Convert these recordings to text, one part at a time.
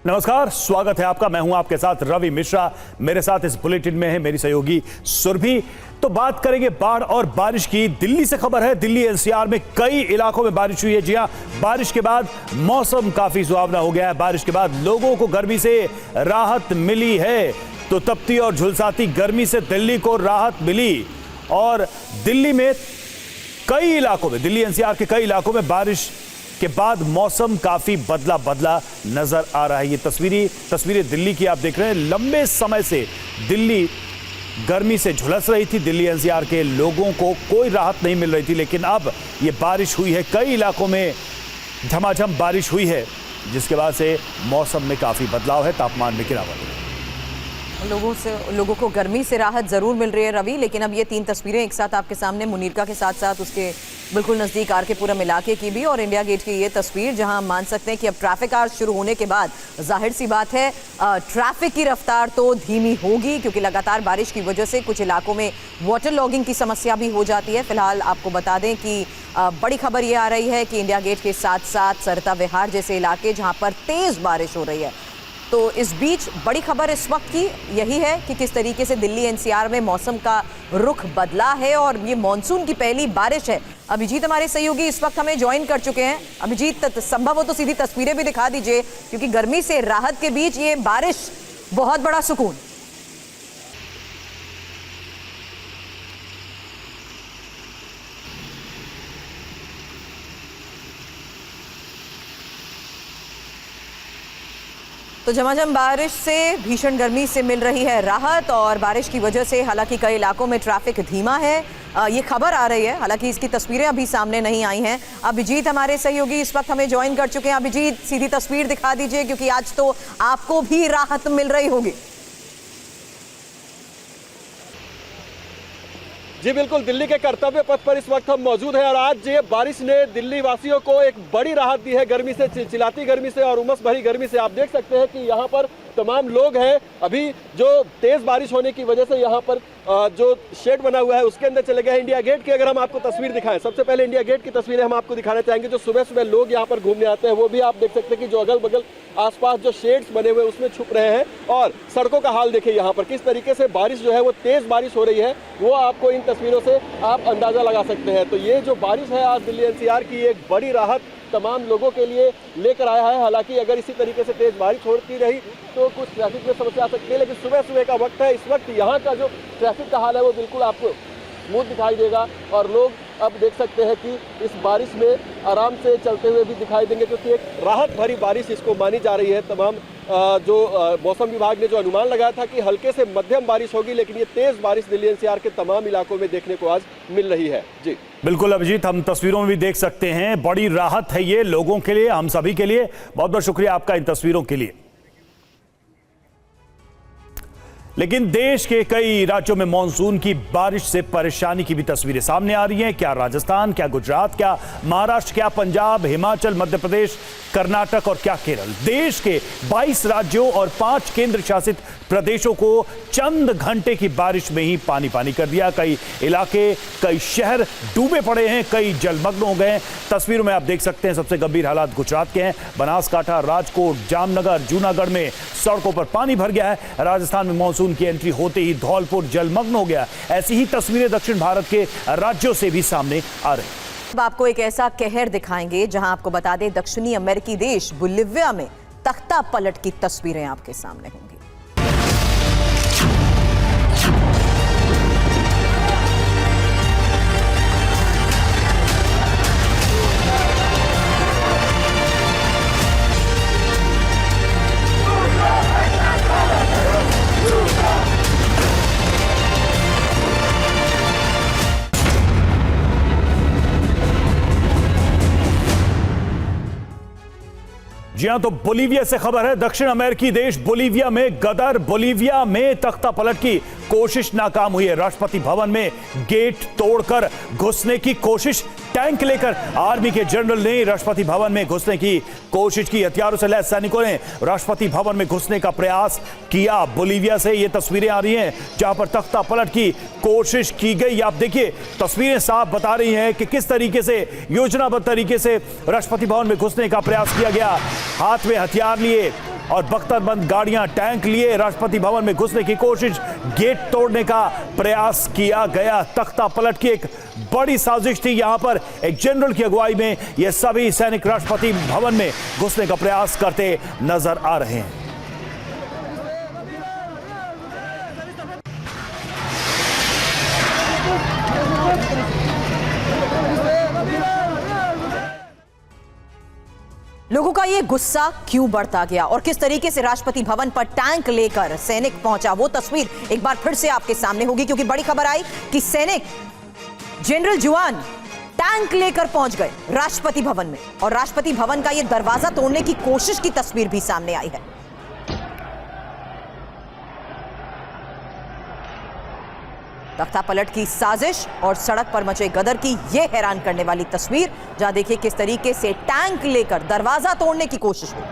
नमस्कार, स्वागत है आपका। मैं हूं आपके साथ रवि मिश्रा। मेरे साथ इस बुलेटिन में है मेरी सहयोगी सुरभि। तो बात करेंगे बाढ़ और बारिश की। दिल्ली से खबर है, दिल्ली एनसीआर में कई इलाकों में बारिश हुई है। जी हां, बारिश के बाद मौसम काफी सुहावना हो गया है। बारिश के बाद लोगों को गर्मी से राहत मिली है। तो तपती और झुलसाती गर्मी से दिल्ली को राहत मिली और दिल्ली में कई इलाकों में, दिल्ली एनसीआर के कई इलाकों में बारिश के बाद मौसम काफी बदला नजर आ रहा है। ये तस्वीरें दिल्ली की आप देख रहे हैं। लंबे समय से दिल्ली गर्मी से झुलस रही थी। दिल्ली एनसीआर के लोगों को कोई राहत नहीं मिल रही थी, लेकिन अब ये बारिश हुई है। कई इलाकों में झमाझम बारिश हुई है, जिसके बाद से मौसम में काफी बदलाव है, तापमान में गिरावट है। लोगों को गर्मी से राहत जरूर मिल रही है रवि, लेकिन अब ये तीन तस्वीरें एक साथ आपके सामने, मुनीरका के साथ साथ उसके बिल्कुल नज़दीक आर के पूरम इलाके की भी और इंडिया गेट की ये तस्वीर, जहां हम मान सकते हैं कि अब ट्रैफिक आवर्स शुरू होने के बाद जाहिर सी बात है ट्रैफिक की रफ्तार तो धीमी होगी, क्योंकि लगातार बारिश की वजह से कुछ इलाकों में वाटर लॉगिंग की समस्या भी हो जाती है। फिलहाल आपको बता दें कि बड़ी खबर ये आ रही है कि इंडिया गेट के साथ साथ सरता विहार जैसे इलाके जहाँ पर तेज़ बारिश हो रही है, तो इस बीच बड़ी खबर इस वक्त की यही है कि किस तरीके से दिल्ली एनसीआर में मौसम का रुख बदला है और ये मॉनसून की पहली बारिश है। अभिजीत हमारे सहयोगी इस वक्त हमें ज्वाइन कर चुके हैं। अभिजीत, संभव हो तो सीधी तस्वीरें भी दिखा दीजिए, क्योंकि गर्मी से राहत के बीच ये बारिश बहुत बड़ा सुकून। तो झमाझम बारिश से, भीषण गर्मी से मिल रही है राहत और बारिश की वजह से हालांकि कई इलाकों में ट्रैफिक धीमा है। ये खबर आ रही है, हालांकि इसकी तस्वीरें अभी सामने नहीं आई हैं। अभिजीत हमारे सहयोगी इस वक्त हमें ज्वाइन कर चुके हैं। अभिजीत, सीधी तस्वीर दिखा दीजिए, क्योंकि आज तो आपको भी राहत मिल रही होगी। जी बिल्कुल, दिल्ली के कर्तव्य पथ पर इस वक्त हम मौजूद हैं और आज ये बारिश ने दिल्ली वासियों को एक बड़ी राहत दी है गर्मी से, चिलचिलाती गर्मी से और उमस भरी गर्मी से। आप देख सकते हैं कि यहाँ पर तमाम लोग हैं। अभी जो तेज़ बारिश होने की वजह से यहाँ पर जो शेड बना हुआ है उसके अंदर चले गए हैं। इंडिया गेट की अगर हम आपको तस्वीर दिखाएं, सबसे पहले इंडिया गेट की तस्वीरें हम आपको दिखाना चाहेंगे। जो सुबह सुबह लोग यहाँ पर घूमने आते हैं वो भी आप देख सकते हैं कि जो अगल बगल आसपास जो शेड्स बने हुए उसमें छुप रहे हैं। और सड़कों का हाल देखिए यहाँ पर, किस तरीके से बारिश जो है वो तेज़ बारिश हो रही है, वो आपको इन तस्वीरों से आप अंदाज़ा लगा सकते हैं। तो ये जो बारिश है आज दिल्ली एनसीआर की, एक बड़ी राहत तमाम लोगों के लिए लेकर आया है। हालांकि अगर इसी तरीके से तेज़ बारिश होती रही तो कुछ ट्रैफिक में समस्या आ सकती है, लेकिन सुबह सुबह का वक्त है। इस वक्त यहाँ का जो ट्रैफिक का हाल है वो बिल्कुल आपको स्मूथ दिखाई देगा और लोग अब देख सकते हैं कि इस बारिश में आराम से चलते हुए भी दिखाई देंगे, क्योंकि एक राहत भरी बारिश इसको मानी जा रही है। तमाम जो मौसम विभाग ने जो अनुमान लगाया था कि हल्के से मध्यम बारिश होगी, लेकिन ये तेज़ बारिश दिल्ली एनसीआर के तमाम इलाकों में देखने को आज मिल रही है। जी बिल्कुल अभिजीत, हम तस्वीरों में भी देख सकते हैं, बड़ी राहत है ये लोगों के लिए, हम सभी के लिए। बहुत बहुत शुक्रिया आपका इन तस्वीरों के लिए। लेकिन देश के कई राज्यों में मानसून की बारिश से परेशानी की भी तस्वीरें सामने आ रही हैं। क्या राजस्थान, क्या गुजरात, क्या महाराष्ट्र, क्या पंजाब, हिमाचल, मध्य प्रदेश, कर्नाटक और क्या केरल। देश के 22 राज्यों और 5 केंद्र शासित प्रदेशों को चंद घंटे की बारिश में ही पानी पानी कर दिया। कई इलाके, कई शहर डूबे पड़े हैं, कई जलमग्न हो गए हैं। तस्वीरों में आप देख सकते हैं सबसे गंभीर हालात गुजरात के हैं। बनासकांठा, राजकोट, जामनगर, जूनागढ़ में सड़कों पर पानी भर गया है। राजस्थान में मानसून की एंट्री होते ही धौलपुर जलमग्न हो गया। ऐसी ही तस्वीरें दक्षिण भारत के राज्यों से भी सामने आ रही हैं। अब आपको एक ऐसा कहर दिखाएंगे जहां आपको बता दें दक्षिणी अमेरिकी देश बोलिविया में तख्ता पलट की तस्वीरें आपके सामने होंगी। जी हां, तो बोलीविया से खबर है। दक्षिण अमेरिकी देश बोलीविया में गदर, बोलीविया में तख्ता पलट की कोशिश नाकाम हुई है। राष्ट्रपति भवन में गेट तोड़कर घुसने की कोशिश, टैंक लेकर आर्मी के जनरल ने राष्ट्रपति भवन में घुसने की कोशिश की। हथियारों से लैस सैनिकों ने राष्ट्रपति भवन में घुसने का प्रयास किया। बोलीविया से ये तस्वीरें आ रही हैं जहां पर तख्ता पलट की कोशिश की गई। आप देखिए, तस्वीरें साफ बता रही हैं कि किस तरीके से योजनाबद्ध तरीके से राष्ट्रपति भवन में घुसने का प्रयास किया गया। हाथ में हथियार लिए और बख्तरबंद गाड़ियां, टैंक लिए राष्ट्रपति भवन में घुसने की कोशिश, गेट तोड़ने का प्रयास किया गया। तख्ता पलट की एक बड़ी साजिश थी। यहां पर एक जनरल की अगुवाई में ये सभी सैनिक राष्ट्रपति भवन में घुसने का प्रयास करते नजर आ रहे हैं। लोगों का ये गुस्सा क्यों बढ़ता गया और किस तरीके से राष्ट्रपति भवन पर टैंक लेकर सैनिक पहुंचा, वो तस्वीर एक बार फिर से आपके सामने होगी, क्योंकि बड़ी खबर आई कि सैनिक जनरल जुआन टैंक लेकर पहुंच गए राष्ट्रपति भवन में और राष्ट्रपति भवन का ये दरवाजा तोड़ने की कोशिश की तस्वीर भी सामने आई है। तख्ता पलट की साजिश और सड़क पर मचे गदर की यह हैरान करने वाली तस्वीर, जहां देखिए किस तरीके से टैंक लेकर दरवाजा तोड़ने की कोशिश हुई।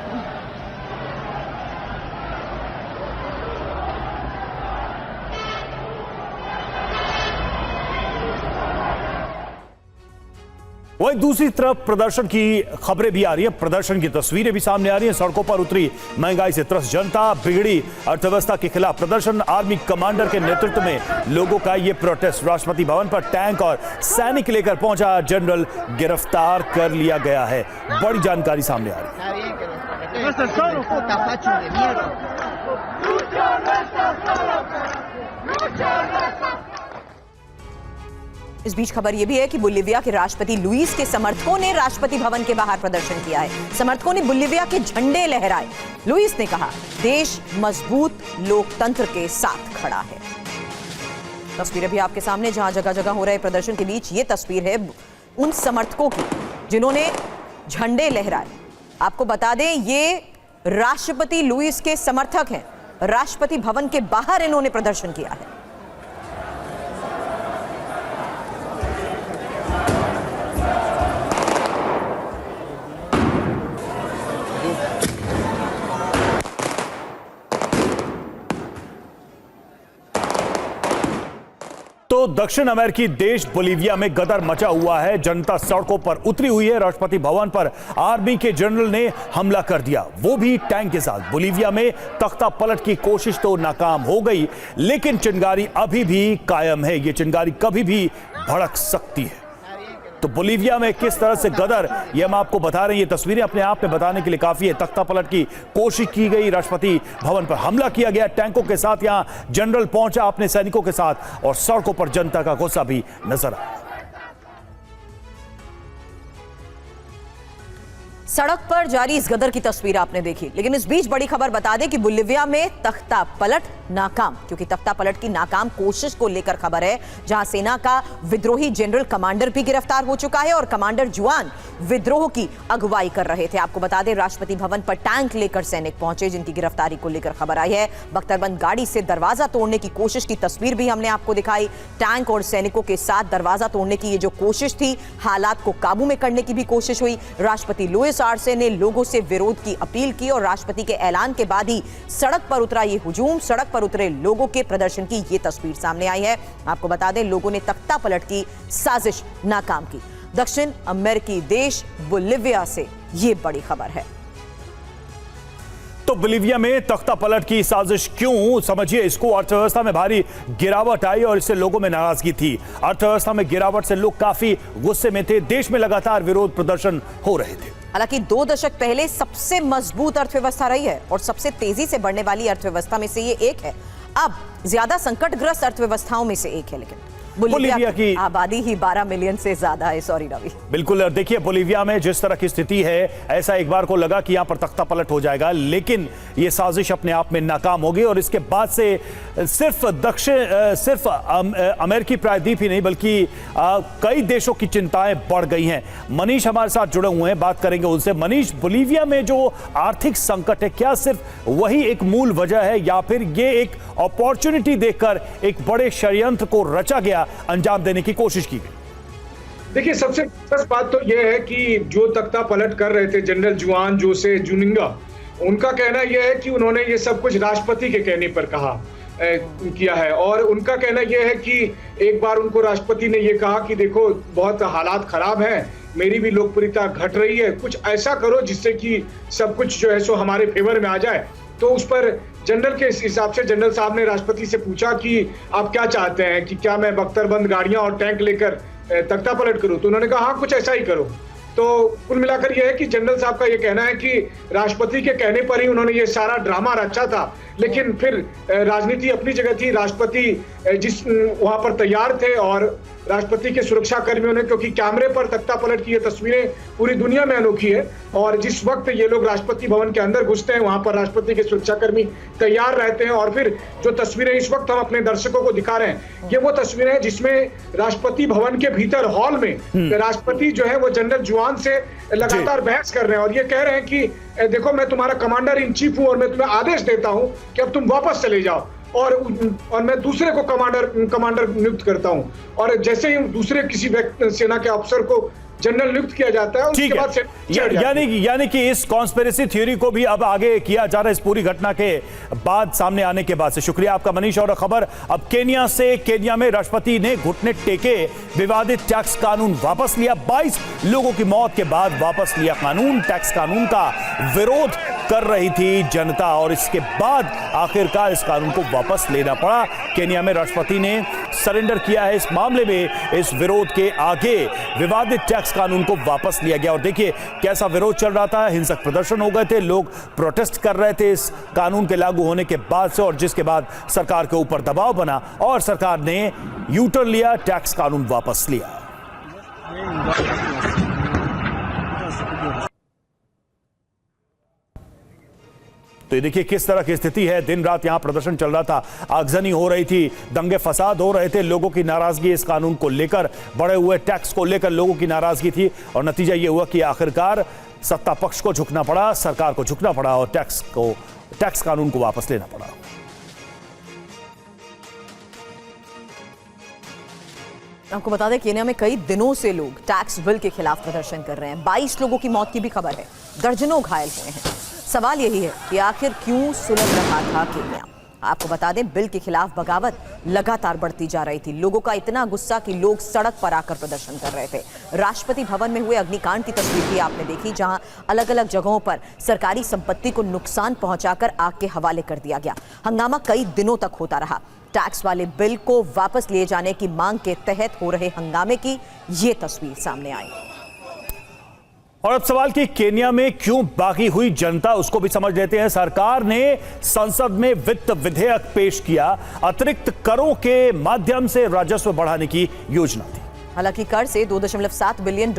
वहीं दूसरी तरफ प्रदर्शन की खबरें भी आ रही है, प्रदर्शन की तस्वीरें भी सामने आ रही हैं। सड़कों पर उतरी महंगाई से त्रस्त जनता, बिगड़ी अर्थव्यवस्था के खिलाफ प्रदर्शन, आर्मी कमांडर के नेतृत्व में लोगों का ये प्रोटेस्ट। राष्ट्रपति भवन पर टैंक और सैनिक लेकर पहुंचा जनरल गिरफ्तार कर लिया गया है। बड़ी जानकारी सामने आ रही है। इस बीच खबर यह भी है कि बोलिविया के राष्ट्रपति लुइस के समर्थकों ने राष्ट्रपति भवन के बाहर प्रदर्शन किया है। समर्थकों ने बोलिविया के झंडे लहराए। लुइस ने कहा, देश मजबूत लोकतंत्र के साथ खड़ा है। तस्वीरें भी आपके सामने, जहां जगह जगह हो रहे प्रदर्शन के बीच ये तस्वीर है उन समर्थकों की जिन्होंने झंडे लहराए। आपको बता दें, ये राष्ट्रपति लुइस के समर्थक हैं। राष्ट्रपति भवन के बाहर इन्होंने प्रदर्शन किया है। तो दक्षिण अमेरिकी देश बोलिविया में गदर मचा हुआ है। जनता सड़कों पर उतरी हुई है। राष्ट्रपति भवन पर आर्मी के जनरल ने हमला कर दिया, वो भी टैंक के साथ। बोलिविया में तख्ता पलट की कोशिश तो नाकाम हो गई, लेकिन चिंगारी अभी भी कायम है। ये चिंगारी कभी भी भड़क सकती है। तो बोलिविया में किस तरह से गदर, ये हम आपको बता रहे हैं। ये तस्वीरें अपने आप में बताने के लिए काफी है। तख्ता पलट की कोशिश की गई, राष्ट्रपति भवन पर हमला किया गया टैंकों के साथ। यहां जनरल पहुंचा अपने सैनिकों के साथ और सड़कों पर जनता का गुस्सा भी नजर आया। सड़क पर जारी इस गदर की तस्वीर आपने देखी, लेकिन इस बीच बड़ी खबर बता दें कि बोलिविया में तख्ता पलट नाकाम, क्योंकि तख्ता पलट की नाकाम कोशिश को लेकर खबर है, जहां सेना का विद्रोही जनरल कमांडर भी गिरफ्तार हो चुका है और कमांडर जुआन विद्रोह की अगुवाई कर रहे थे। आपको बता दें, राष्ट्रपति भवन पर टैंक लेकर सैनिक पहुंचे, जिनकी गिरफ्तारी को लेकर खबर आई है। बख्तरबंद गाड़ी से दरवाजा तोड़ने की कोशिश की तस्वीर भी हमने आपको दिखाई। टैंक और सैनिकों के साथ दरवाजा तोड़ने की ये जो कोशिश थी, हालात को काबू में करने की भी कोशिश हुई। राष्ट्रपति लुइस आर्से ने लोगों से विरोध की अपील की और राष्ट्रपति के ऐलान के बाद ही सड़क पर उतरा ये हुजूम। सड़क पर उतरे लोगों के प्रदर्शन की ये तस्वीर सामने आई है। आपको बता दें, लोगों ने तख्ता पलट की साजिश नाकाम की। दक्षिण अमेरिकी देश बोलिविया से ये बड़ी खबर है। तो बोलिविया में तख्ता पलट की साजिश क्यों, समझिए इसको। अर्थव्यवस्था में भारी गिरावट आई और इससे लोगों में नाराजगी थी। अर्थव्यवस्था में गिरावट से लोग काफी गुस्से में थे। देश में लगातार विरोध प्रदर्शन हो रहे थे। हालांकि 2 दशक पहले सबसे मजबूत अर्थव्यवस्था रही है और सबसे तेजी से बढ़ने वाली अर्थव्यवस्था में से ये एक है। अब ज्यादा संकटग्रस्त अर्थव्यवस्थाओं में से एक है, लेकिन बोलिविया की आबादी ही 12 मिलियन से ज्यादा है। सॉरी रवि। बिल्कुल, देखिए बोलिविया में जिस तरह की स्थिति है, ऐसा एक बार को लगा कि यहां पर तख्ता पलट हो जाएगा, लेकिन यह साजिश अपने आप में नाकाम हो गई और इसके बाद से सिर्फ अमेरिकी प्रायद्वीप ही नहीं बल्कि कई देशों की चिंताएं बढ़ गई हैं। मनीष हमारे साथ जुड़े हुए हैं, बात करेंगे उनसे। मनीष, बोलिविया में जो आर्थिक संकट है, क्या सिर्फ वही एक मूल वजह है या फिर ये एक अपॉर्चुनिटी देखकर एक बड़े षड्यंत्र को रचा गया, अंजाम देने की कोशिश की गई? देखिए, सबसे खास बात तो यह है कि जो तख्ता पलट कर रहे थे जनरल जुआन जोसे जुनिंगा, उनका कहना यह है कि उन्होंने ये सब कुछ राष्ट्रपति के कहने पर कहा। किया है। और उनका कहना यह है कि एक बार उनको राष्ट्रपति ने ये कहा कि देखो बहुत हालात खराब हैं, मेरी भी लोकप्रियता घट रही है, कुछ ऐसा करो जिससे कि सब कुछ जो है सो हमारे फेवर में आ जाए। तो उस पर जनरल के हिसाब से जनरल साहब ने राष्ट्रपति से पूछा कि आप क्या चाहते हैं, कि क्या मैं बख्तरबंद गाड़ियां और टैंक लेकर तख्ता पलट करूं? तो उन्होंने कहा हाँ कुछ ऐसा ही करो। तो कुल मिलाकर यह है कि जनरल साहब का यह कहना है कि राष्ट्रपति के कहने पर ही उन्होंने ये सारा ड्रामा रचा था, लेकिन फिर राजनीति अपनी जगह थी। राष्ट्रपति जिस वहां पर तैयार थे और राष्ट्रपति के सुरक्षा कर्मियों ने, क्योंकि कैमरे पर तख्ता पलट की ये तस्वीरें पूरी दुनिया में अनोखी है, और जिस वक्त ये लोग राष्ट्रपति भवन के अंदर घुसते हैं वहां पर राष्ट्रपति के सुरक्षाकर्मी तैयार रहते हैं। और फिर जो तस्वीरें इस वक्त हम अपने दर्शकों को दिखा रहे हैं, ये वो तस्वीरें हैं जिसमें राष्ट्रपति भवन के भीतर हॉल में राष्ट्रपति जो है वो जनरल जुआन से लगातार बहस कर रहे हैं और ये कह रहे हैं कि देखो मैं तुम्हारा कमांडर इन चीफ हूं और मैं तुम्हें आदेश देता हूं कि अब तुम वापस चले जाओ, और मैं दूसरे को कमांडर नियुक्त करता हूं। और जैसे ही दूसरे किसी सेना के अफसर को जनरल नियुक्त किया जाता है, उसके बाद यानी कि इस कॉन्स्पिरेसी थ्योरी को भी अब आगे किया जा रहा है इस पूरी घटना के बाद, सामने आने के बाद से। शुक्रिया आपका मनीष। और खबर अब केन्या से। केन्या में राष्ट्रपति ने घुटने टेके, विवादित टैक्स कानून वापस लिया। 22 लोगों की मौत के बाद वापस लिया कानून। टैक्स कानून का विरोध कर रही थी जनता और इसके बाद आखिरकार इस कानून को वापस लेना पड़ा। केन्या में राष्ट्रपति ने सरेंडर किया है इस मामले में। इस विरोध के आगे विवादित टैक्स कानून को वापस लिया गया और देखिए कैसा विरोध चल रहा था। हिंसक प्रदर्शन हो गए थे, लोग प्रोटेस्ट कर रहे थे इस कानून के लागू होने के बाद से, और जिसके बाद सरकार के ऊपर दबाव बना और सरकार ने यू टर्न लिया, टैक्स कानून वापस लिया। तो ये देखिए किस तरह की स्थिति है। दिन रात यहां प्रदर्शन चल रहा था, आगजनी हो रही थी, दंगे फसाद हो रहे थे, लोगों की नाराजगी इस कानून को लेकर, बढ़े हुए टैक्स को लेकर लोगों की नाराजगी थी और नतीजा ये हुआ कि आखिरकार सत्ता पक्ष को झुकना पड़ा, सरकार को झुकना पड़ा और टैक्स कानून को वापस लेना पड़ा। आपको बता दें केन्या में कई दिनों से लोग टैक्स बिल के खिलाफ प्रदर्शन कर रहे हैं। 22 लोगों की मौत की भी खबर है, दर्जनों घायल हुए हैं। सवाल यही है कि आखिर क्यों सुलझ रहा था केन्या। आपको बता दें बिल के खिलाफ बगावत लगातार बढ़ती जा रही थी। लोगों का इतना गुस्सा कि लोग सड़क पर आकर प्रदर्शन कर रहे थे। राष्ट्रपति भवन में हुए अग्निकांड की तस्वीर भी आपने देखी, जहां अलग अलग जगहों पर सरकारी संपत्ति को नुकसान पहुंचाकर आग के हवाले कर दिया गया। हंगामा कई दिनों तक होता रहा। टैक्स वाले बिल को वापस लिए जाने की मांग के तहत हो रहे हंगामे की ये तस्वीर सामने आई। और अब सवाल कि केन्या में क्यों बागी हुई जनता, उसको भी समझ लेते हैं। सरकार ने संसद में वित्त विधेयक पेश किया। अतिरिक्त करों के माध्यम से राजस्व बढ़ाने की योजना थी। हालांकि कर से $2.7 बिलियन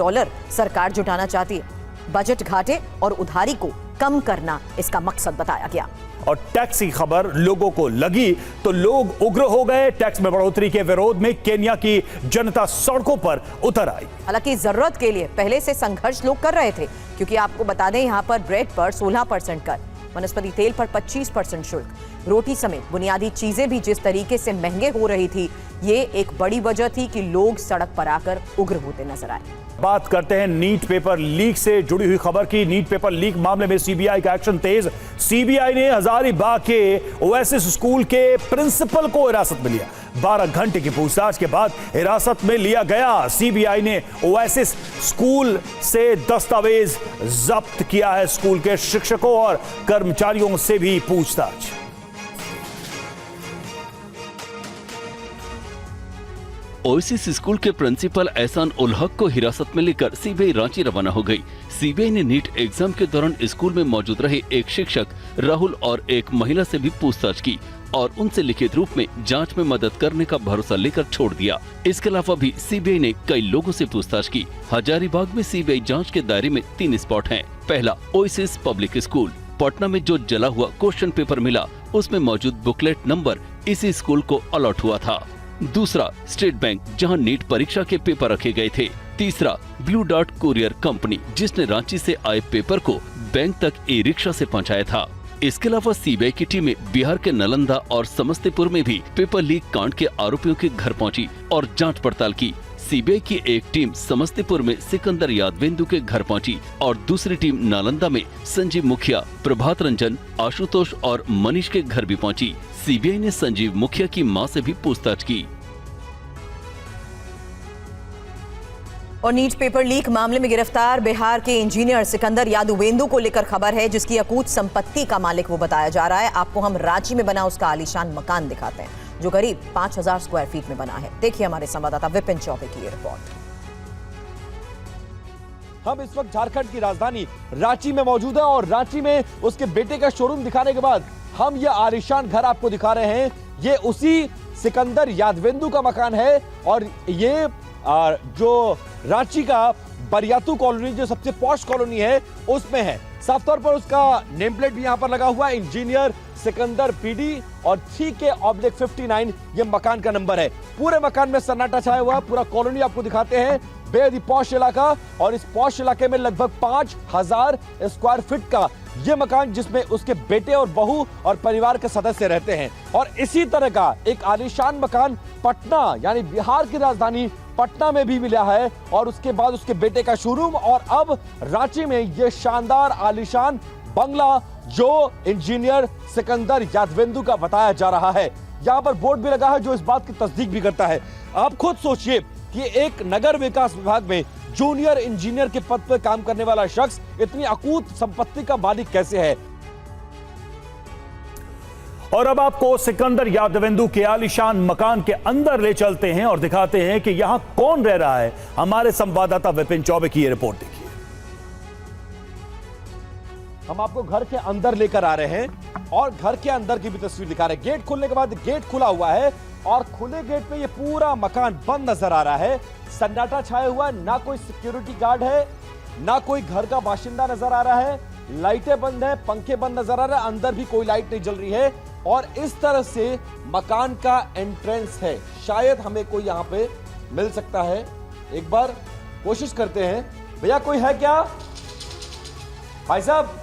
सरकार जुटाना चाहती है। बजट घाटे और उधारी को कम करना इसका मकसद बताया गया। और टैक्स की खबर लोगों को लगी तो लोग उग्र हो गए। टैक्स में बढ़ोतरी के विरोध में केन्या की जनता सड़कों पर उतर आई। हालांकि जरूरत के लिए पहले से संघर्ष लोग कर रहे थे, क्योंकि आपको बता दें यहाँ पर ब्रेड पर 16% कर, वनस्पति तेल पर 25% शुल्क, रोटी समेत बुनियादी चीजें भी जिस तरीके से महंगे हो रही थी, ये एक बड़ी वजह थी कि लोग सड़क पर आकर उग्र होते नजर आए। बात करते हैं नीट पेपर लीक से जुड़ी हुई खबर की। नीट पेपर लीक मामले में सीबीआई का एक्शन तेज। सीबीआई ने हजारीबाग के ओएसिस स्कूल के प्रिंसिपल को हिरासत में लिया। 12 घंटे की पूछताछ के बाद हिरासत में लिया गया। सीबीआई ने ओएसिस स्कूल से दस्तावेज जब्त किया है। स्कूल के शिक्षकों और कर्मचारियों से भी पूछताछ। ओएसिस स्कूल के प्रिंसिपल एहसान उल हक को हिरासत में लेकर सीबीआई रांची रवाना हो गई। सीबीआई ने नीट एग्जाम के दौरान स्कूल में मौजूद रहे एक शिक्षक राहुल और एक महिला से भी पूछताछ की और उनसे लिखित रूप में जांच में मदद करने का भरोसा लेकर छोड़ दिया। इसके अलावा भी सीबीआई ने कई लोगों से पूछताछ की। हजारीबाग में सीबीआई जांच के दायरे में 3 स्पॉट हैं। पहला, ओएसिस पब्लिक स्कूल। पटना में जो जला हुआ क्वेश्चन पेपर मिला, उसमें मौजूद बुकलेट नंबर इसी स्कूल को अलॉट हुआ था। दूसरा, स्टेट बैंक, जहां नीट परीक्षा के पेपर रखे गए थे। तीसरा, ब्लू डॉट कुरियर कंपनी, जिसने रांची से आए पेपर को बैंक तक ई-रिक्शा से पहुंचाया था। इसके अलावा सीबीआई की टीमें बिहार के नालंदा और समस्तीपुर में भी पेपर लीक कांड के आरोपियों के घर पहुंची और जांच पड़ताल की। सीबीआई की एक टीम समस्तीपुर में सिकंदर यादवेंदु के घर पहुंची और दूसरी टीम नालंदा में संजीव मुखिया, प्रभात रंजन, आशुतोष और मनीष के घर भी पहुंची। सीबीआई ने संजीव मुखिया की मां से भी पूछताछ की। और नीट पेपर लीक मामले में गिरफ्तार बिहार के इंजीनियर सिकंदर यादवेंदु को लेकर खबर है, जिसकी अकूत संपत्ति का मालिक वो बताया जा रहा है। आपको हम रांची में बना उसका आलीशान मकान दिखाते हैं, जो करीब 5000 स्क्वायर फीट में बना है। देखिए हमारे संवाददाता विपिन चौबे की ये रिपोर्ट। हम इस वक्त झारखंड की राजधानी रांची में मौजूद है और रांची में उसके बेटे का शोरूम दिखाने के बाद हम ये आलीशान घर आपको दिखा रहे हैं। ये उसी सिकंदर यादवेंदु का मकान है और ये जो रांची का बरियातू कॉलोनी, जो सबसे पॉश कॉलोनी है, उसमें है। साफ तौर पर उसका नेम प्लेट भी यहाँ पर लगा हुआ है, इंजीनियर सिकंदर पीडी और 3K/59 ये मकान का नंबर है। पूरे मकान में सन्नाटा छाया हुआ, पूरा कॉलोनी आपको दिखाते हैं। बेहद ही पॉश इलाका और इस पॉश इलाके में लगभग 5000 स्क्वायर फीट का ये मकान, जिसमें उसके बेटे और बहू और परिवार के सदस्य रहते हैं। और इसी तरह का एक आलीशान मकान पटना, यानी बिहार की राजधानी पटना में भी मिला है और उसके बाद उसके बेटे का शोरूम और अब रांची में ये शानदार आलीशान बंगला जो इंजीनियर सिकंदर यादवेंदु का बताया जा रहा है। यहाँ पर बोर्ड भी लगा है जो इस बात की तस्दीक भी करता है। आप खुद सोचिए कि एक नगर विकास विभाग में जूनियर इंजीनियर के पद पर काम करने वाला शख्स इतनी अकूत संपत्ति का मालिक कैसे है। और अब आपको सिकंदर यादवेंदु के आलीशान मकान के अंदर ले चलते हैं और दिखाते हैं कि यहां कौन रह रहा है। हमारे संवाददाता विपिन चौबे की ये रिपोर्ट देखिए। हम आपको घर के अंदर लेकर आ रहे हैं और घर के अंदर की भी तस्वीर दिखा रहे हैं। गेट खुलने के बाद गेट खुला हुआ है और खुले गेट पे ये पूरा मकान बंद नजर आ रहा है। सन्नाटा छाया हुआ, ना कोई सिक्योरिटी गार्ड है, ना कोई घर का बाशिंदा नजर आ रहा है। लाइटें बंद है, पंखे बंद नजर आ रहा है, अंदर भी कोई लाइट नहीं जल रही है। और इस तरह से मकान का एंट्रेंस है। शायद हमें कोई यहाँ पे मिल सकता है, एक बार कोशिश करते हैं। भैया कोई है क्या? भाई साहब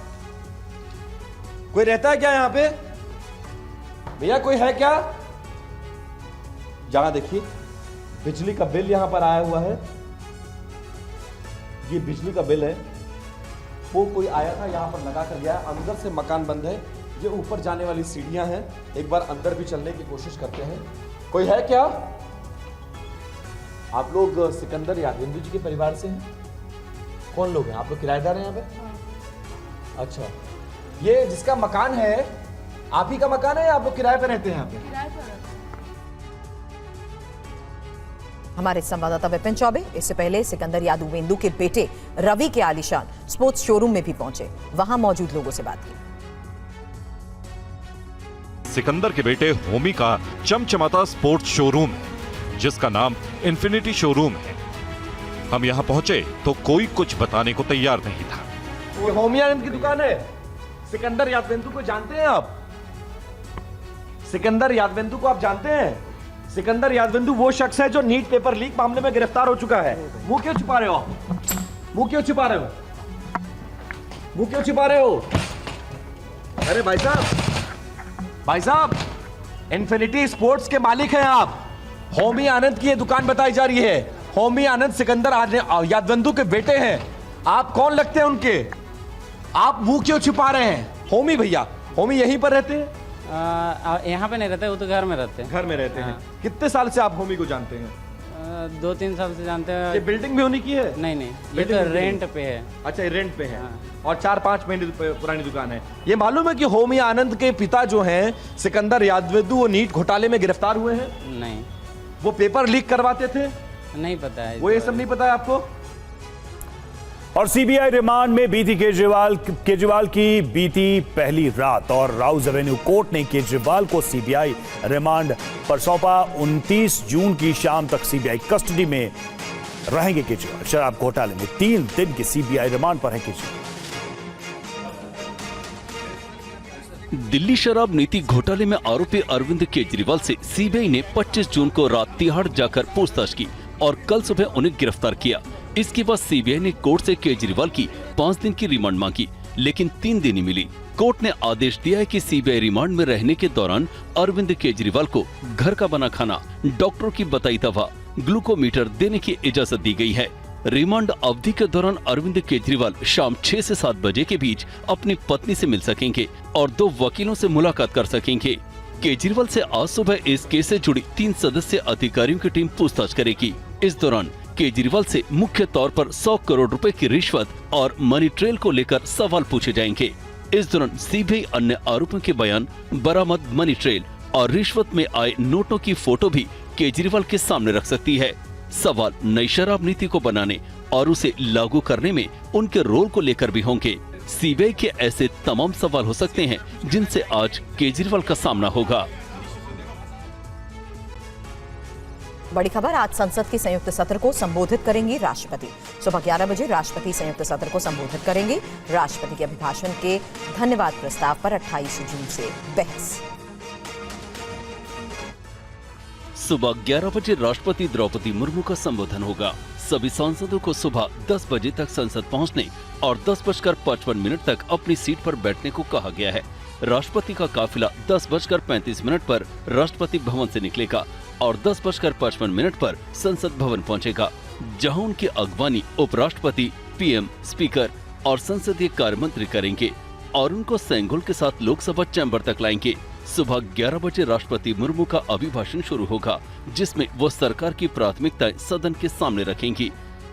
कोई रहता है क्या यहाँ पे? भैया कोई है क्या? जहां देखिए बिजली का बिल यहां पर आया हुआ है, ये बिजली का बिल है। वो कोई आया था यहां पर लगा कर गया। अंदर से मकान बंद है, ये ऊपर जाने वाली सीढ़ियां हैं। एक बार अंदर भी चलने की कोशिश करते हैं। कोई है क्या? आप लोग सिकंदर यादवेंदु जी के परिवार से हैं? कौन लोग हैं आप लोग? किराएदार हैं यहाँ पे? अच्छा, ये जिसका मकान है आप ही का मकान है या आप लोग किराए पे रहते हैं यहाँ पे? हमारे संवाददाता विपिन चौबे इससे पहले सिकंदर यादवेंदु के बेटे रवि के आलीशान स्पोर्ट्स शोरूम में भी पहुंचे, वहां मौजूद लोगों से बात की। सिकंदर के बेटे होमी का चमचमाता स्पोर्ट्स शोरूम है, जिसका नाम इन्फिनिटी शोरूम है। हम यहाँ पहुंचे तो कोई कुछ बताने को तैयार नहीं था। ये होमी आनंद की दुकान है। सिकंदर यादवेंदु को जानते हैं आप? सिकंदर यादवेंदु को आप जानते हैं? सिकंदर यादवेंदु वो शख्स है जो नीट पेपर लीक मामले में गिरफ्तार हो चुका है। मुंह क्यों छुपा रहे हो? मुंह क्यों छुपा रहे हो? मुंह क्यों छुपा रहे हो? अरे भाई साहब, इन्फिनिटी स्पोर्ट्स के मालिक हैं आप। होमी आनंद की ये दुकान बताई जा रही है। होमी आनंद सिकंदर यादवेंदु के बेटे हैं। आप कौन लगते हैं उनके? आप मुंह क्यों छुपा रहे हैं? होमी भैया, होमी यहीं पर रहते हैं? यहाँ पे नहीं रहते, वो तो घर में रहते हैं। घर में रहते हैं। कितने साल से आप होमी को जानते हैं? 2-3 साल से जानते हैं। ये बिल्डिंग भी होनी की है? नहीं, ये तो रेंट पे है। अच्छा, ये रेंट पे है। हाँ। और 4-5 महीने पुरानी दुकान है। ये मालूम है कि होमी आनंद के पिता जो हैं सिकंदर यादवेंदु, वो नीट घोटाले में गिरफ्तार हुए हैं? नहीं, वो पेपर लीक करवाते थे? नहीं पता है। वो ये सब नहीं पता है आपको? और सीबीआई रिमांड में बीती केजरीवाल की बीती पहली रात और राउज एवेन्यू कोर्ट ने केजरीवाल को सीबीआई रिमांड पर सौंपा। 29 जून की शाम तक सीबीआई कस्टडी में रहेंगे केजरीवाल। शराब घोटाले में 3 दिन के सीबीआई रिमांड पर है केजरीवाल। दिल्ली शराब नीति घोटाले में आरोपी अरविंद केजरीवाल से सीबीआई ने 25 जून को रात तिहाड़ जाकर पूछताछ की और कल सुबह उन्हें गिरफ्तार किया। इसके बाद सीबीआई ने कोर्ट से केजरीवाल की 5 दिन की रिमांड मांगी, लेकिन 3 दिन ही मिली। कोर्ट ने आदेश दिया है कि सीबीआई रिमांड में रहने के दौरान अरविंद केजरीवाल को घर का बना खाना, डॉक्टरों की बताई दवा, ग्लूकोमीटर देने की इजाजत दी गई है। रिमांड अवधि के दौरान अरविंद केजरीवाल शाम 6 से 7 बजे के बीच अपनी पत्नी से मिल सकेंगे और 2 वकीलों से मुलाकात कर सकेंगे। केजरीवाल से आज सुबह इस केस से जुड़ी 3 सदस्यीय अधिकारियों की टीम पूछताछ करेगी। इस दौरान केजरीवाल से मुख्य तौर पर 100 करोड़ रुपए की रिश्वत और मनी ट्रेल को लेकर सवाल पूछे जाएंगे। इस दौरान सीबीआई अन्य आरोपों के बयान, बरामद मनी ट्रेल और रिश्वत में आए नोटों की फोटो भी केजरीवाल के सामने रख सकती है। सवाल नई शराब नीति को बनाने और उसे लागू करने में उनके रोल को लेकर भी होंगे। सीबीआई के ऐसे तमाम सवाल हो सकते हैं जिनसे आज केजरीवाल का सामना होगा। बड़ी खबर, आज संसद के संयुक्त सत्र को संबोधित करेंगी राष्ट्रपति। सुबह 11 बजे राष्ट्रपति संयुक्त सत्र को संबोधित करेंगे। राष्ट्रपति के अभिभाषण के धन्यवाद प्रस्ताव पर 28 जून से बहस। सुबह 11 बजे राष्ट्रपति द्रौपदी मुर्मू का संबोधन होगा। सभी सांसदों को सुबह 10 बजे तक संसद पहुंचने और 10:55 तक अपनी सीट पर बैठने को कहा गया है। राष्ट्रपति का काफिला 10:35 पर राष्ट्रपति भवन से निकलेगा और 10:55 पर संसद भवन पहुंचेगा, जहां उनकी अगवानी उपराष्ट्रपति, पीएम, स्पीकर और संसदीय कार्य मंत्री करेंगे और उनको सेंगोल के साथ लोकसभा चैम्बर तक लाएंगे। सुबह 11 बजे राष्ट्रपति मुर्मू का अभिभाषण शुरू होगा, जिसमें वो सरकार की प्राथमिकताएं सदन के सामने रखेंगी।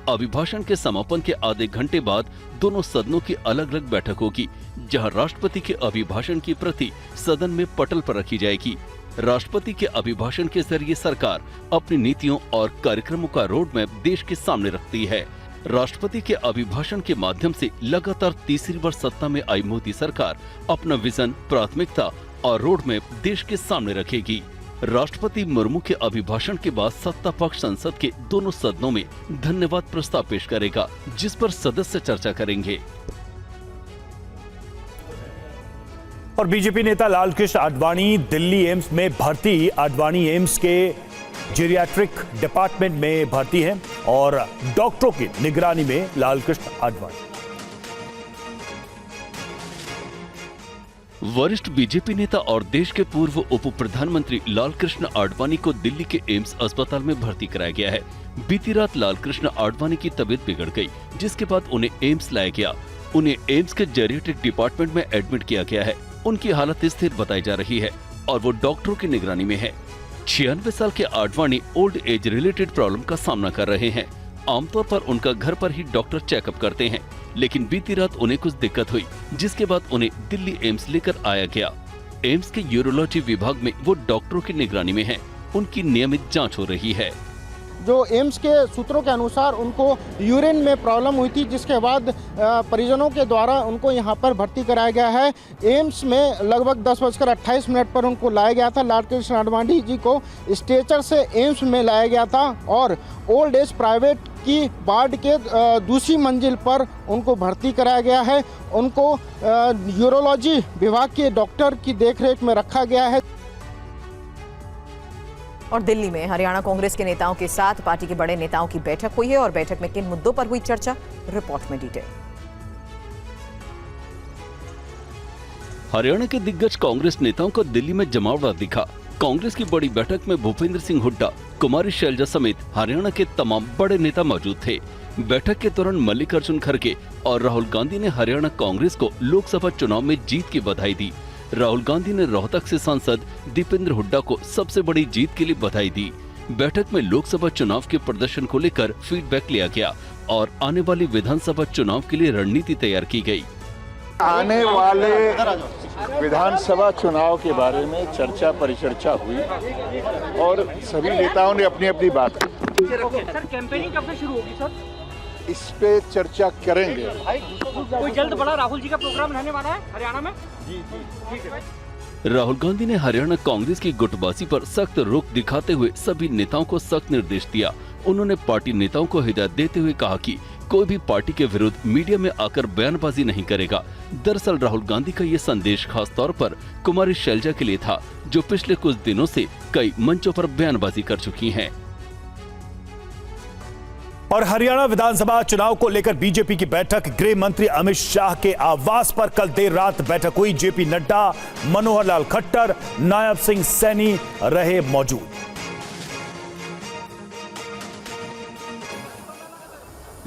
अभिभाषण के समापन के आधे घंटे बाद दोनों सदनों की अलग अलग बैठक होगी, जहां राष्ट्रपति के अभिभाषण की प्रति सदन में पटल पर रखी जाएगी। राष्ट्रपति के अभिभाषण के जरिए सरकार अपनी नीतियों और कार्यक्रमों का रोड मैप देश के सामने रखती है। राष्ट्रपति के अभिभाषण के माध्यम से लगातार तीसरी बार सत्ता में आई मोदी सरकार अपना विजन, प्राथमिकता और रोड मैप देश के सामने रखेगी। राष्ट्रपति मुर्मू के अभिभाषण के बाद सत्ता पक्ष संसद के दोनों सदनों में धन्यवाद प्रस्ताव पेश करेगा, जिस पर सदस्य चर्चा करेंगे। और बीजेपी नेता लालकृष्ण आडवाणी दिल्ली एम्स में भर्ती। आडवाणी एम्स के जीरियाट्रिक डिपार्टमेंट में भर्ती हैं और डॉक्टरों की निगरानी में लालकृष्ण आडवाणी। वरिष्ठ बीजेपी नेता और देश के पूर्व उप प्रधानमंत्री लालकृष्ण आडवाणी को दिल्ली के एम्स अस्पताल में भर्ती कराया गया है। बीती रात लालकृष्ण आडवाणी की तबीयत बिगड़ गई, जिसके बाद उन्हें एम्स लाया गया। उन्हें एम्स के जेरियाट्रिक डिपार्टमेंट में एडमिट किया गया है। उनकी हालत स्थिर बताई जा रही है और वो डॉक्टरों की निगरानी में है। 96 साल के Advani old age related problem का सामना कर रहे हैं। आमतौर पर उनका घर पर ही डॉक्टर चेकअप करते हैं, लेकिन बीती रात उन्हें कुछ दिक्कत हुई, जिसके बाद उन्हें दिल्ली एम्स लेकर आया गया। एम्स के यूरोलॉजी विभाग में वो डॉक्टरों की निगरानी में हैं। उनकी नियमित जांच हो रही है। जो एम्स के सूत्रों के अनुसार उनको यूरिन में प्रॉब्लम हुई थी, जिसके बाद परिजनों के द्वारा उनको यहाँ पर भर्ती कराया गया है। एम्स में लगभग 10:28 पर उनको लाया गया था। लालकृष्ण आडवाणी जी को स्ट्रेचर से एम्स में लाया गया था और ओल्ड एज प्राइवेट की वार्ड के दूसरी मंजिल पर उनको भर्ती कराया गया है। उनको यूरोलॉजी विभाग के डॉक्टर की देखरेख में रखा गया है। और दिल्ली में हरियाणा कांग्रेस के नेताओं के साथ पार्टी के बड़े नेताओं की बैठक हुई है और बैठक में किन मुद्दों पर हुई चर्चा, रिपोर्ट में डिटेल। हरियाणा के दिग्गज कांग्रेस नेताओं का दिल्ली में जमावड़ा दिखा। कांग्रेस की बड़ी बैठक में भूपेंद्र सिंह हुड्डा, कुमारी शैलजा समेत हरियाणा के तमाम बड़े नेता मौजूद थे। बैठक के दौरान मल्लिकार्जुन खड़गे और राहुल गांधी ने हरियाणा कांग्रेस को लोकसभा चुनाव में जीत की बधाई दी। राहुल गांधी ने रोहतक से सांसद दीपेंद्र हुड्डा को सबसे बड़ी जीत के लिए बधाई दी। बैठक में लोकसभा चुनाव के प्रदर्शन को लेकर फीडबैक लिया गया और आने वाली विधानसभा चुनाव के लिए रणनीति तैयार की गई। आने वाले विधानसभा चुनाव के बारे में चर्चा परिचर्चा हुई और सभी नेताओं ने अपनी अपनी बात की। सर, कैंपेनिंग कब से शुरू होगी सर? इस पे चर्चा करेंगे। कोई जल्द बड़ा राहुल जी का प्रोग्राम रहने वाला है हरियाणा में? जी ठीक है। राहुल गांधी ने हरियाणा कांग्रेस की गुटबाजी पर सख्त रुख दिखाते हुए सभी नेताओं को सख्त निर्देश दिया। उन्होंने पार्टी नेताओं को हिदायत देते हुए कहा कि कोई भी पार्टी के विरुद्ध मीडिया में आकर बयानबाजी नहीं करेगा। दरअसल राहुल गांधी का ये संदेश खास तौर पर कुमारी शैलजा के लिए था, जो पिछले कुछ दिनों से कई मंचों पर बयानबाजी कर चुकी हैं। और हरियाणा विधानसभा चुनाव को लेकर बीजेपी की बैठक। गृह मंत्री अमित शाह के आवास पर कल देर रात बैठक हुई। जेपी नड्डा, मनोहर लाल खट्टर, नायब सिंह सैनी रहे मौजूद।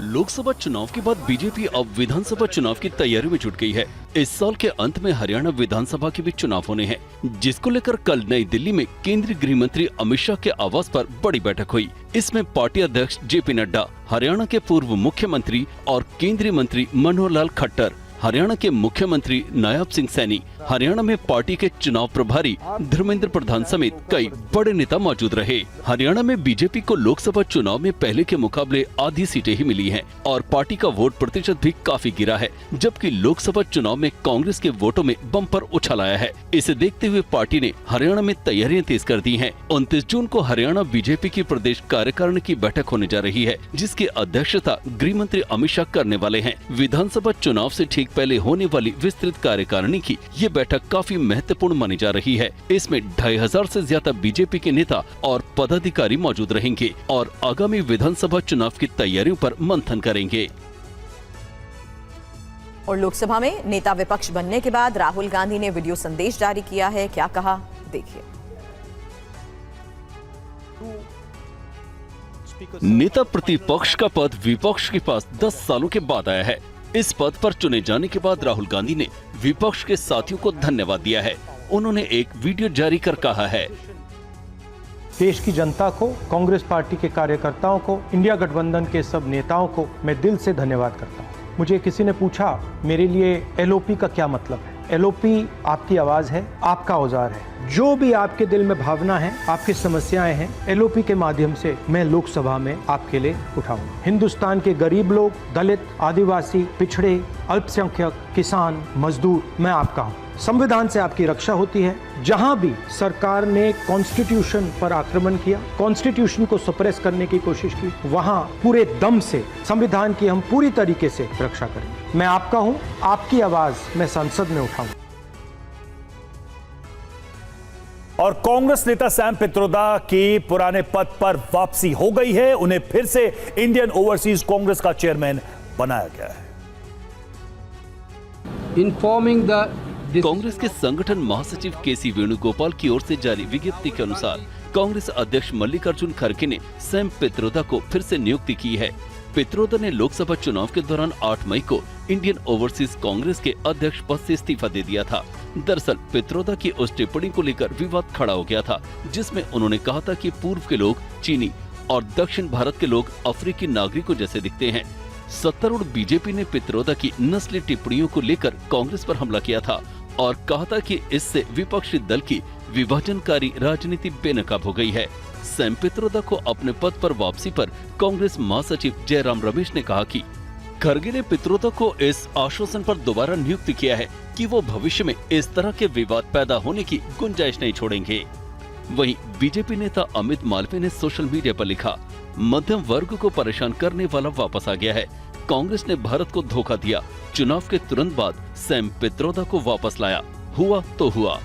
लोकसभा चुनाव के बाद बीजेपी अब विधानसभा चुनाव की तैयारी में जुट गई है। इस साल के अंत में हरियाणा विधानसभा के भी चुनाव होने हैं, जिसको लेकर कल नई दिल्ली में केंद्रीय गृह मंत्री अमित शाह के आवास पर बड़ी बैठक हुई। इसमें पार्टी अध्यक्ष जेपी नड्डा, हरियाणा के पूर्व मुख्यमंत्री और केंद्रीय मंत्री मनोहर लाल खट्टर, हरियाणा के मुख्यमंत्री नायब सिंह सैनी, हरियाणा में पार्टी के चुनाव प्रभारी धर्मेंद्र प्रधान समेत कई बड़े नेता मौजूद रहे। हरियाणा में बीजेपी को लोकसभा चुनाव में पहले के मुकाबले आधी सीटें ही मिली हैं और पार्टी का वोट प्रतिशत भी काफी गिरा है, जबकि लोकसभा चुनाव में कांग्रेस के वोटों में बम्पर उछाल आया है। इसे देखते हुए पार्टी ने हरियाणा में तैयारियां तेज कर दी हैं। 29 जून को हरियाणा बीजेपी की प्रदेश कार्यकारिणी की बैठक होने जा रही है, जिसकी अध्यक्षता गृह मंत्री अमित शाह करने वाले हैं। विधानसभा चुनाव से ठीक पहले होने वाली विस्तृत कार्यकारिणी की ये बैठक काफी महत्वपूर्ण मानी जा रही है। इसमें 2500 से ज्यादा बीजेपी के नेता और पदाधिकारी मौजूद रहेंगे और आगामी विधानसभा चुनाव की तैयारियों पर मंथन करेंगे। और लोकसभा में नेता विपक्ष बनने के बाद राहुल गांधी ने वीडियो संदेश जारी किया है। क्या कहा, देखिए। नेता प्रतिपक्ष का पद विपक्ष के पास 10 सालों के बाद आया है। इस पद पर चुने जाने के बाद राहुल गांधी ने विपक्ष के साथियों को धन्यवाद दिया है। उन्होंने एक वीडियो जारी कर कहा है, देश की जनता को, कांग्रेस पार्टी के कार्यकर्ताओं को, इंडिया गठबंधन के सब नेताओं को मैं दिल से धन्यवाद करता हूँ। मुझे किसी ने पूछा मेरे लिए एलओपी का क्या मतलब है। एलओपी आपकी आवाज है, आपका औजार है। जो भी आपके दिल में भावना है, आपकी समस्याएं हैं, एलओपी के माध्यम से मैं लोकसभा में आपके लिए उठाऊंगा। हिंदुस्तान के गरीब लोग, दलित, आदिवासी, पिछड़े, अल्पसंख्यक, किसान, मजदूर, मैं आपका हूँ। संविधान से आपकी रक्षा होती है। जहां भी सरकार ने कॉन्स्टिट्यूशन पर आक्रमण किया, कॉन्स्टिट्यूशन को सप्रेस करने की कोशिश की, वहां पूरे दम से संविधान की हम पूरी तरीके से रक्षा करेंगे। मैं आपका हूं, आपकी आवाज मैं संसद में उठाऊं। और कांग्रेस नेता सैम पित्रोदा की पुराने पद पर वापसी हो गई है। उन्हें फिर से इंडियन ओवरसीज कांग्रेस का चेयरमैन बनाया गया है। इन्फॉर्मिंग द कांग्रेस के संगठन महासचिव केसी वेणुगोपाल की ओर से जारी विज्ञप्ति के अनुसार कांग्रेस अध्यक्ष मल्लिकार्जुन खड़गे ने सैम पित्रोदा को फिर से नियुक्ति की है। पित्रोदा ने लोकसभा चुनाव के दौरान 8 मई को इंडियन ओवरसीज कांग्रेस के अध्यक्ष पद से इस्तीफा दे दिया था। दरअसल पित्रोदा की उस टिप्पणी को लेकर विवाद खड़ा हो गया था, जिसमें उन्होंने कहा था कि पूर्व के लोग चीनी और दक्षिण भारत के लोग अफ्रीकी नागरिकों जैसे दिखते हैं। सत्तारूढ़ बीजेपी ने पित्रोदा की नस्ली टिप्पणियों को लेकर कांग्रेस पर हमला किया था और कहा था कि इससे विपक्षी दल की विभाजनकारी राजनीति बेनकाब हो गई है। सैम पित्रोदा को अपने पद पर वापसी पर कांग्रेस महासचिव जयराम रमेश ने कहा कि खड़गे ने पित्रोदा को इस आश्वासन पर दोबारा नियुक्त किया है कि वो भविष्य में इस तरह के विवाद पैदा होने की गुंजाइश नहीं छोड़ेंगे। वहीं बीजेपी नेता अमित मालवीय ने सोशल मीडिया पर लिखा, मध्यम वर्ग को परेशान करने वाला वापस आ गया है। कांग्रेस ने भारत को धोखा दिया। चुनाव के तुरंत बाद सैम पित्रोदा को वापस लाया। हुआ तो हुआ।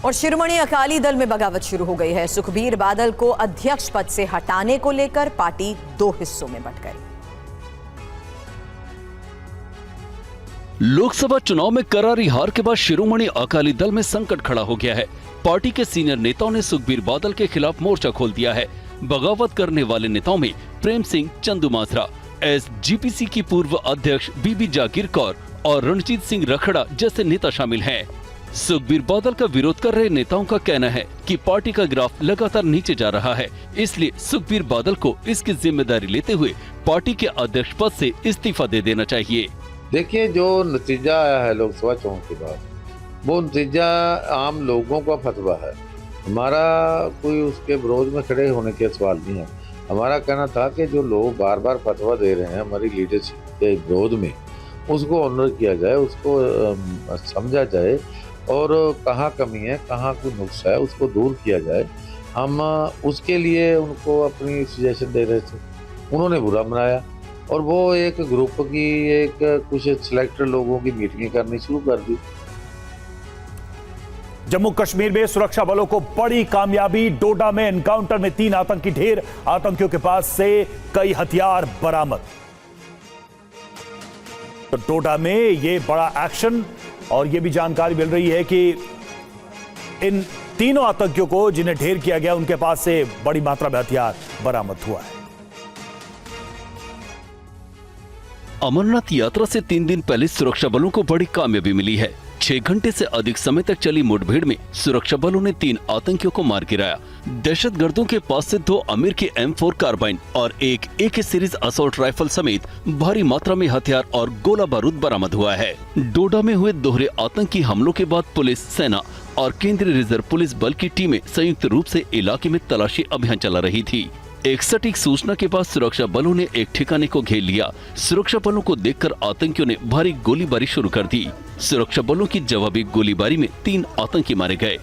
और शिरोमणि अकाली दल में बगावत शुरू हो गई है। सुखबीर बादल को अध्यक्ष पद से हटाने को लेकर पार्टी 2 हिस्सों में बंट गई। लोकसभा चुनाव में करारी हार के बाद शिरोमणि अकाली दल में संकट खड़ा हो गया है। पार्टी के सीनियर नेताओं ने सुखबीर बादल के खिलाफ मोर्चा खोल दिया है। बगावत करने वाले नेताओं में प्रेम सिंह चंदुमाजरा, एसजीपीसी की पूर्व अध्यक्ष बीबी जागीर कौर और रणजीत सिंह रखड़ा जैसे नेता शामिल हैं। सुखबीर बादल का विरोध कर रहे नेताओं का कहना है कि पार्टी का ग्राफ लगातार नीचे जा रहा है, इसलिए सुखबीर बादल को इसकी जिम्मेदारी लेते हुए पार्टी के अध्यक्ष पद से इस्तीफा दे देना चाहिए। देखिए, जो नतीजा आया है लोकसभा चुनाव के बाद, वो नतीजा आम लोगों का फतवा है। हमारा कोई उसके विरोध में खड़े होने के सवाल नहीं है। हमारा कहना था कि जो लोग बार बार फतवा दे रहे हैं हमारी लीडरशिप के विरोध में, उसको ऑनर किया जाए, उसको समझा जाए और कहाँ कमी है, कहाँ कोई नुक्स है, उसको दूर किया जाए। हम उसके लिए उनको अपनी सजेशन दे रहे थे, उन्होंने बुरा मनाया और वो एक ग्रुप की, एक कुछ सिलेक्टेड लोगों की मीटिंग करनी शुरू कर दी। जम्मू कश्मीर में सुरक्षा बलों को बड़ी कामयाबी। डोडा में एनकाउंटर में 3 आतंकी ढेर, आतंकियों के पास से कई हथियार बरामद। तो डोडा में ये बड़ा एक्शन और ये भी जानकारी मिल रही है कि इन तीनों आतंकियों को जिन्हें ढेर किया गया, उनके पास से बड़ी मात्रा में हथियार बरामद हुआ है। अमरनाथ यात्रा से 3 दिन पहले सुरक्षा बलों को बड़ी कामयाबी मिली है। 6 घंटे से अधिक समय तक चली मुठभेड़ में सुरक्षा बलों ने 3 आतंकियों को मार गिराया। दहशतगर्दों के पास से 2 अमेरिकी M4 कार्बाइन और एक AK सीरीज असॉल्ट राइफल समेत भारी मात्रा में हथियार और गोला बारूद बरामद हुआ है। डोडा में हुए दोहरे आतंकी हमलों के बाद पुलिस, सेना और केंद्रीय रिजर्व पुलिस बल की टीमें संयुक्त रूप से इलाके में तलाशी अभियान चला रही थी। एक सटीक सूचना के बाद सुरक्षा बलों ने एक ठिकाने को घेर लिया। सुरक्षा बलों को देखकर आतंकियों ने भारी गोलीबारी शुरू कर दी। सुरक्षा बलों की जवाबी गोलीबारी में 3 आतंकी मारे गए।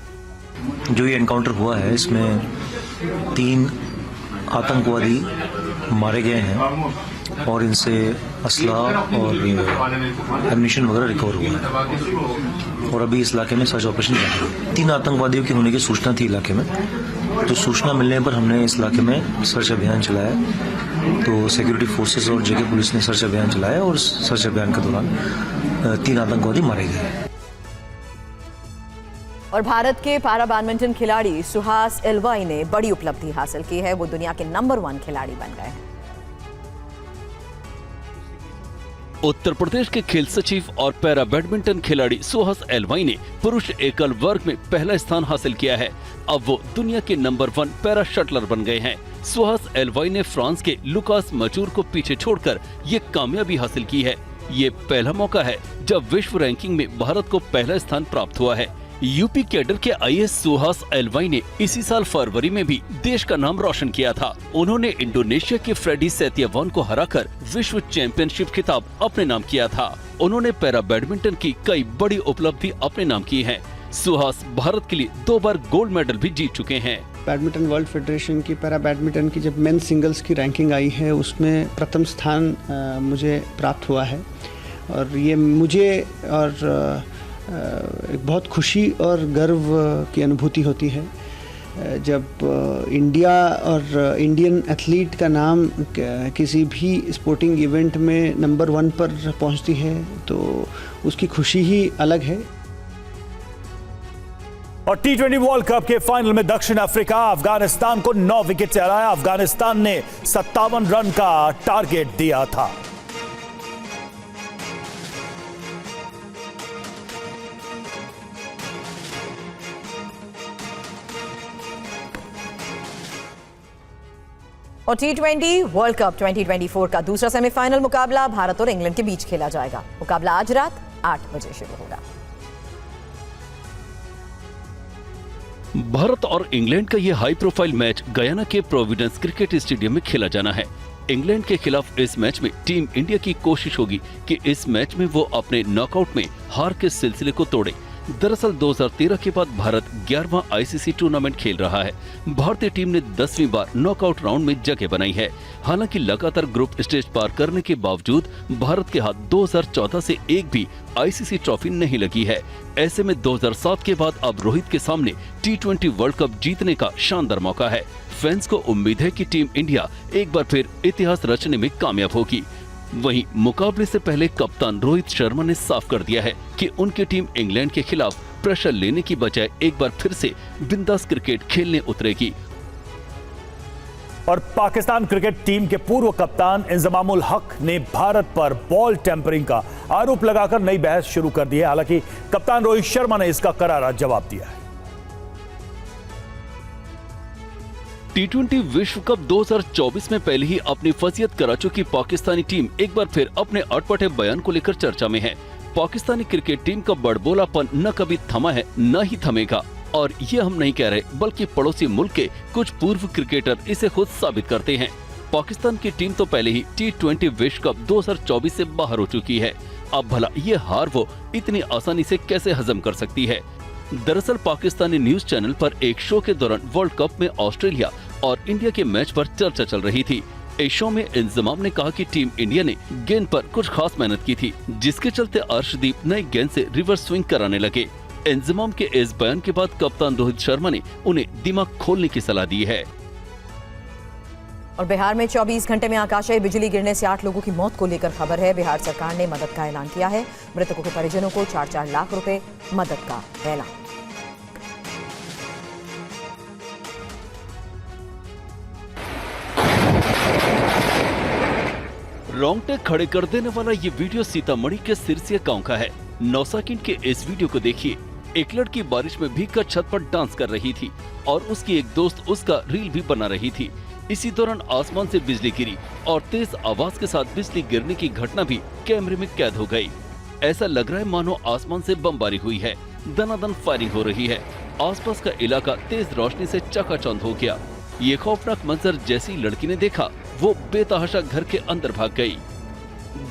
जो ये एनकाउंटर हुआ है इसमें 3 आतंकवादी मारे गए हैं और इनसे असला और एमिनिशन वगैरह रिकवर हुआ है और अभी इस इलाके में सर्च ऑपरेशन चल रहा है। 3 आतंकवादियों की होने की सूचना थी इलाके में, तो सूचना मिलने पर हमने इस इलाके में सर्च अभियान चलाया। तो सिक्योरिटी फोर्सेस और जगह पुलिस ने सर्च अभियान चलाया और सर्च अभियान के दौरान 3 आतंकवादी मारे गए। और भारत के पारा बैडमिंटन खिलाड़ी सुहास एलवाई ने बड़ी उपलब्धि हासिल की है। वो दुनिया के नंबर 1 खिलाड़ी बन गए हैं। उत्तर प्रदेश के खेल सचिव और पैरा बैडमिंटन खिलाड़ी सुहास एलवाई ने पुरुष एकल वर्ग में पहला स्थान हासिल किया है। अब वो दुनिया के नंबर 1 पैरा शटलर बन गए हैं। सुहास एलवाई ने फ्रांस के लुकास मचूर को पीछे छोड़कर ये कामयाबी हासिल की है। ये पहला मौका है जब विश्व रैंकिंग में भारत को पहला स्थान प्राप्त हुआ है। यूपी कैडर के IAS सुहास एलवाई ने इसी साल फरवरी में भी देश का नाम रोशन किया था। उन्होंने इंडोनेशिया के फ्रेडी सैतियावान को हराकर विश्व चैंपियनशिप खिताब अपने नाम किया था। उन्होंने पैरा बैडमिंटन की कई बड़ी उपलब्धि अपने नाम की है। सुहास भारत के लिए 2 बार गोल्ड मेडल भी जीत चुके हैं। बैडमिंटन वर्ल्ड फेडरेशन की पैरा बैडमिंटन की जब मेन सिंगल्स की रैंकिंग आई है उसमें प्रथम स्थान मुझे प्राप्त हुआ है और ये मुझे और एक बहुत खुशी और गर्व की अनुभूति होती है जब इंडिया और इंडियन एथलीट का नाम किसी भी स्पोर्टिंग इवेंट में नंबर 1 पर पहुंचती है तो उसकी खुशी ही अलग है। और T20 वर्ल्ड कप के फाइनल में दक्षिण अफ्रीका अफगानिस्तान को 9 विकेट से हराया। अफगानिस्तान ने 57 रन का टारगेट दिया था। और T20 वर्ल्ड कप 2024 का दूसरा सेमीफाइनल मुकाबला भारत और इंग्लैंड के बीच खेला जाएगा। मुकाबला आज रात 8 बजे शुरू होगा। भारत और इंग्लैंड का ये हाई प्रोफाइल मैच गयाना के प्रोविडेंस क्रिकेट स्टेडियम में खेला जाना है। इंग्लैंड के खिलाफ इस मैच में टीम इंडिया की कोशिश होगी कि इस मैच में वो अपने नॉकआउट में हार के सिलसिले को तोड़े। दरअसल 2013 के बाद भारत 11वां ICC टूर्नामेंट खेल रहा है। भारतीय टीम ने 10वीं बार नॉकआउट राउंड में जगह बनाई है। हालांकि लगातार ग्रुप स्टेज पार करने के बावजूद भारत के हाथ 2014 से एक भी ICC ट्रॉफी नहीं लगी है। ऐसे में 2007 के बाद अब रोहित के सामने T20 वर्ल्ड कप जीतने का शानदार मौका है। फैंस को उम्मीद है कि टीम इंडिया एक बार फिर इतिहास रचने में कामयाब होगी। वहीं मुकाबले से पहले कप्तान रोहित शर्मा ने साफ कर दिया है कि उनकी टीम इंग्लैंड के खिलाफ प्रेशर लेने की बजाय एक बार फिर से बिंदास क्रिकेट खेलने उतरेगी। और पाकिस्तान क्रिकेट टीम के पूर्व कप्तान इंजमामुल हक ने भारत पर बॉल टेम्परिंग का आरोप लगाकर नई बहस शुरू कर दी है। हालांकि कप्तान रोहित शर्मा ने इसका करारा जवाब दिया है। T20 विश्व कप 2024 में पहले ही अपनी फजीयत करा चुकी पाकिस्तानी टीम एक बार फिर अपने अटपटे बयान को लेकर चर्चा में है। पाकिस्तानी क्रिकेट टीम का बड़बोलापन न कभी थमा है न ही थमेगा और ये हम नहीं कह रहे बल्कि पड़ोसी मुल्क के कुछ पूर्व क्रिकेटर इसे खुद साबित करते हैं। पाकिस्तान की टीम तो पहले ही T20 विश्व कप 2024 से बाहर हो चुकी है। अब भला ये हार वो इतनी आसानी से कैसे हजम कर सकती है। दरअसल पाकिस्तानी न्यूज चैनल पर एक शो के दौरान वर्ल्ड कप में ऑस्ट्रेलिया और इंडिया के मैच पर चर्चा चल रही थी। इस शो में इंजमाम ने कहा कि टीम इंडिया ने गेंद पर कुछ खास मेहनत की थी, जिसके चलते अर्शदीप नई गेंद से रिवर्स स्विंग कराने लगे। इंजमाम के इस बयान के बाद कप्तान रोहित शर्मा ने उन्हें दिमाग खोलने की सलाह दी है। और बिहार में 24 घंटे में आकाशीय बिजली गिरने से 8 लोगों की मौत को लेकर खबर है। बिहार सरकार ने मदद का ऐलान किया है। मृतकों के परिजनों को 4-4 लाख रुपए मदद का ऐलान। रोंगटे खड़े कर देने वाला ये वीडियो सीतामढ़ी के सिरसिया गांव का है। नौसाकिन के इस वीडियो को देखिए। एक लड़की बारिश में भीगकर छत पर डांस कर रही थी और उसकी एक दोस्त उसका रील भी बना रही थी। इसी दौरान आसमान से बिजली गिरी और तेज आवाज के साथ बिजली गिरने की घटना भी कैमरे में कैद हो गई। ऐसा लग रहा है मानो आसमान से बमबारी हुई है, दनादन फायरिंग हो रही है। आसपास का इलाका तेज रोशनी से चकाचौंध हो गया। ये खौफनाक मंजर जैसी लड़की ने देखा, वो बेतहाशा घर के अंदर भाग गई।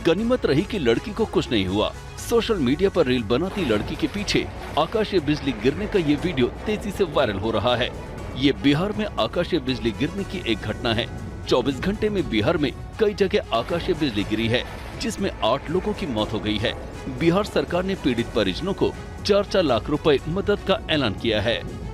गनीमत रही कि लड़की को कुछ नहीं हुआ। सोशल मीडिया पर रील बनाती लड़की के पीछे आकाशीय बिजली गिरने का ये वीडियो तेजी से वायरल हो रहा है। ये बिहार में आकाशीय बिजली गिरने की एक घटना है। 24 घंटे में बिहार में कई जगह आकाशीय बिजली गिरी है, जिसमें 8 लोगों की मौत हो गई है। बिहार सरकार ने पीड़ित परिजनों को 4-4 लाख रुपए मदद का ऐलान किया है।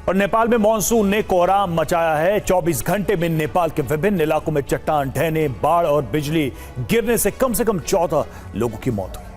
और नेपाल में मॉनसून ने कोहराम मचाया है। 24 घंटे में नेपाल के विभिन्न इलाकों में चट्टान ढहने, बाढ़ और बिजली गिरने से कम 14 लोगों की मौत हुई।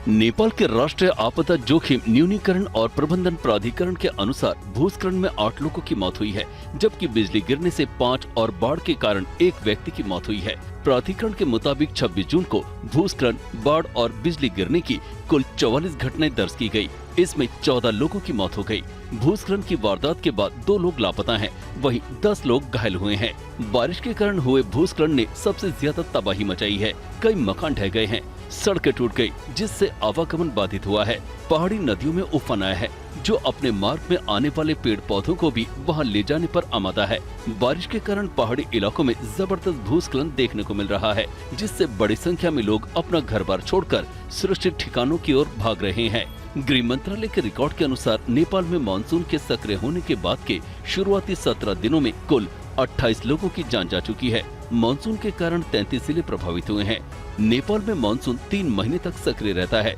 नेपाल के राष्ट्रीय आपदा जोखिम न्यूनीकरण और प्रबंधन प्राधिकरण के अनुसार भूस्खलन में 8 लोगों की मौत हुई है, जबकि बिजली गिरने से 5 और बाढ़ के कारण 1 व्यक्ति की मौत हुई है। प्राधिकरण के मुताबिक 26 जून को भूस्खलन, बाढ़ और बिजली गिरने की कुल 44 घटनाएं दर्ज की गई। इसमें 14 लोगों की मौत हो गई। भूस्खलन की वारदात के बाद 2 लोग लापता हैं, वहीं 10 लोग घायल हुए हैं। बारिश के कारण हुए भूस्खलन ने सबसे ज्यादा तबाही मचाई है। कई मकान ढह गए हैं, सड़कें टूट गई, जिससे आवागमन बाधित हुआ है। पहाड़ी नदियों में उफान आया है, जो अपने मार्ग में आने वाले पेड़ पौधों को भी वहां ले जाने पर आमादा है। बारिश के कारण पहाड़ी इलाकों में जबरदस्त भूस्खलन देखने को मिल रहा है, जिससे बड़ी संख्या में लोग अपना घर-बार छोड़कर सुरक्षित ठिकानों की ओर भाग रहे हैं। गृह मंत्रालय के रिकॉर्ड के अनुसार नेपाल में मानसून के सक्रिय होने के बाद के शुरुआती 17 दिनों में कुल 28 लोगों की जान जा चुकी है। मानसून के कारण 33 जिले प्रभावित हुए हैं। नेपाल में मानसून 3 महीने तक सक्रिय रहता है।